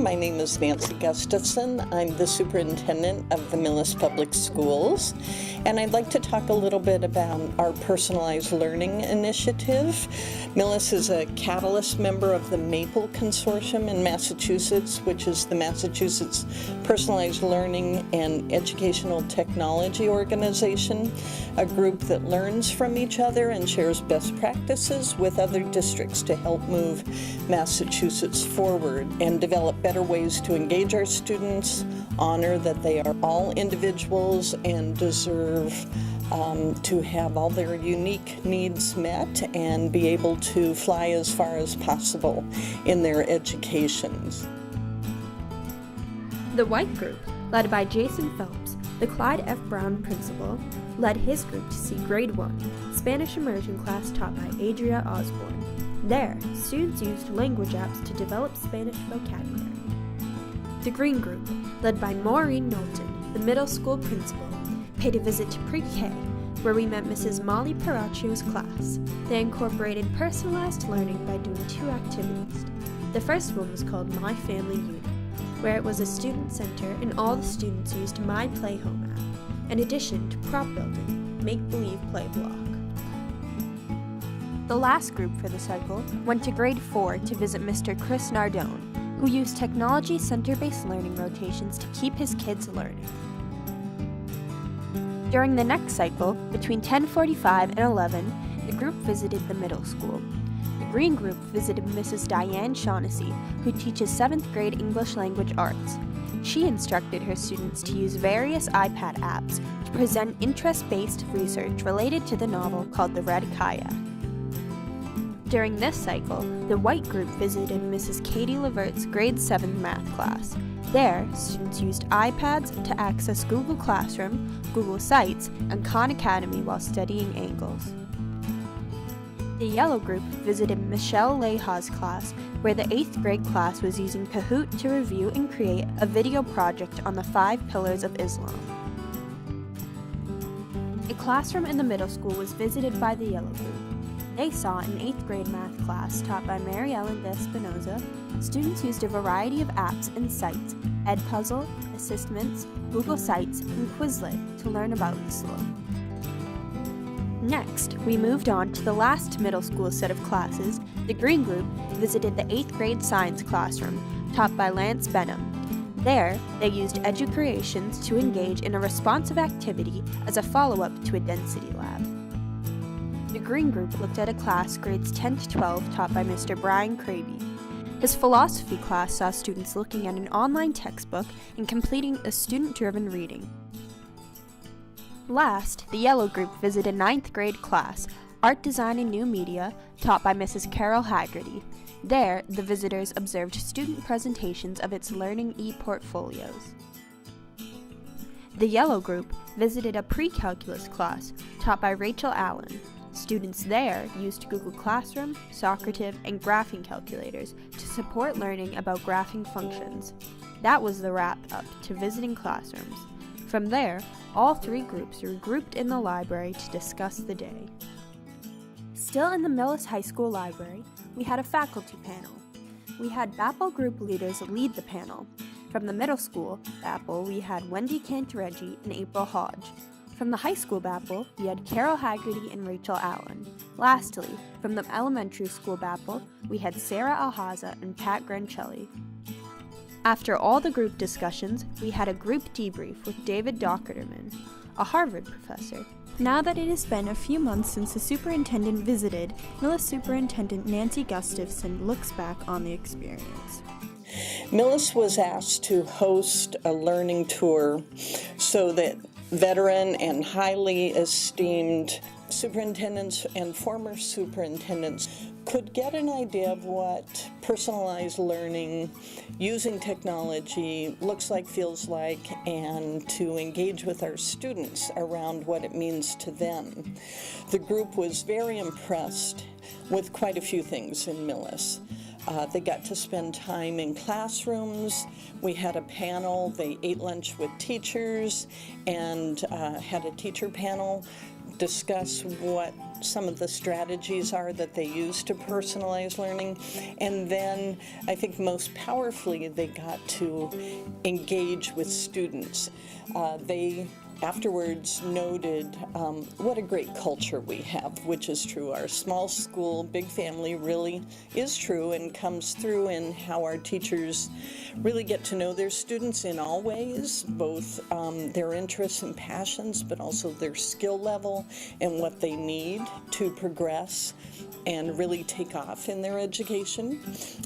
My name is Nancy Gustafson. I'm the superintendent of the Millis Public Schools, and I'd like to talk a little bit about our personalized learning initiative. Millis is a catalyst member of the MAPLE Consortium in Massachusetts, which is the Massachusetts Personalized Learning and Educational Technology Organization, a group that learns from each other and shares best practices with other districts to help move Massachusetts forward and develop better ways to engage our students, honor that they are all individuals and deserve to have all their unique needs met and be able to fly as far as possible in their educations. The White Group, led by Jason Phelps, the Clyde F. Brown principal, led his group to see Grade 1, Spanish Immersion class taught by Adria Osborne. There, students used language apps to develop Spanish vocabulary. The Green Group, led by Maureen Knowlton, the middle school principal, paid a visit to pre-K, where we met Mrs. Molly Paraccio's class. They incorporated personalized learning by doing 2 activities. The first one was called My Family Unit, where it was a student center and all the students used My Play Home app, in addition to prop building, make-believe play block. The last group for the cycle went to Grade 4 to visit Mr. Chris Nardone, who used technology center-based learning rotations to keep his kids learning. During the next cycle, between 10:45 and 11, the group visited the middle school. The Green Group visited Mrs. Diane Shaughnessy, who teaches 7th grade English language arts. She instructed her students to use various iPad apps to present interest-based research related to the novel called The Red Kayak. During this cycle, the White Group visited Mrs. Katie Levert's grade 7 math class. There, students used iPads to access Google Classroom, Google Sites, and Khan Academy while studying angles. The Yellow Group visited Michelle Leha's class, where the 8th grade class was using Kahoot to review and create a video project on the 5 pillars of Islam. A classroom in the middle school was visited by the Yellow Group. They saw an 8th grade math class taught by Mary Ellen de Espinoza. Students used a variety of apps and sites, Edpuzzle, Assessments, Google Sites, and Quizlet to learn about Islam. Next, we moved on to the last middle school set of classes. The Green Group visited the 8th grade science classroom taught by Lance Benham. There, they used EduCreations to engage in a responsive activity as a follow-up to a density lab. The Green Group looked at a class grades 10 to 12 taught by Mr. Brian Craby. His philosophy class saw students looking at an online textbook and completing a student-driven reading. Last, the Yellow Group visited 9th grade class, Art Design and New Media, taught by Mrs. Carol Haggerty. There, the visitors observed student presentations of its learning e-portfolios. The Yellow Group visited a pre-calculus class taught by Rachel Allen. Students there used Google Classroom, Socrative, and graphing calculators to support learning about graphing functions. That was the wrap-up to visiting classrooms. From there, all 3 groups regrouped in the library to discuss the day. Still in the Millis High School library, we had a faculty panel. We had MAPLE group leaders lead the panel. From the middle school MAPLE, we had Wendy Cantareggi and April Hodge. From the high school MAPLE, we had Carol Haggerty and Rachel Allen. Lastly, from the elementary school MAPLE, we had Sarah Alhaza and Pat Grancelli. After all the group discussions, we had a group debrief with David Dockerterman, a Harvard professor. Now that it has been a few months since the superintendent visited, Millis Superintendent Nancy Gustafson looks back on the experience. Millis was asked to host a learning tour so that veteran and highly esteemed superintendents and former superintendents could get an idea of what personalized learning using technology looks like, feels like, and to engage with our students around what it means to them. The group was very impressed with quite a few things in Millis. They got to spend time in classrooms. We had a panel. They ate lunch with teachers and had a teacher panel discuss what some of the strategies are that they use to personalize learning. And then I think most powerfully, they got to engage with students. They afterwards noted what a great culture we have, which is true. Our small school, big family really is true and comes through in how our teachers really get to know their students in all ways, both their interests and passions, but also their skill level and what they need to progress and really take off in their education.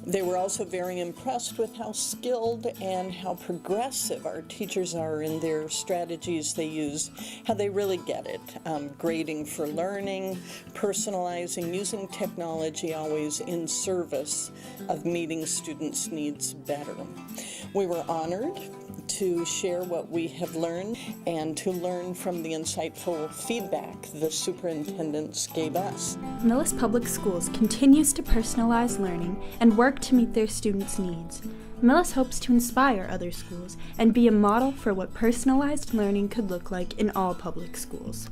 They were also very impressed with how skilled and how progressive our teachers are in their strategies they use, how they really get it. Grading for learning, personalizing, using technology always in service of meeting students' needs better. We were honored to share what we have learned and to learn from the insightful feedback the superintendents gave us. Millis Public Schools continues to personalize learning and work to meet their students' needs. Millis hopes to inspire other schools and be a model for what personalized learning could look like in all public schools.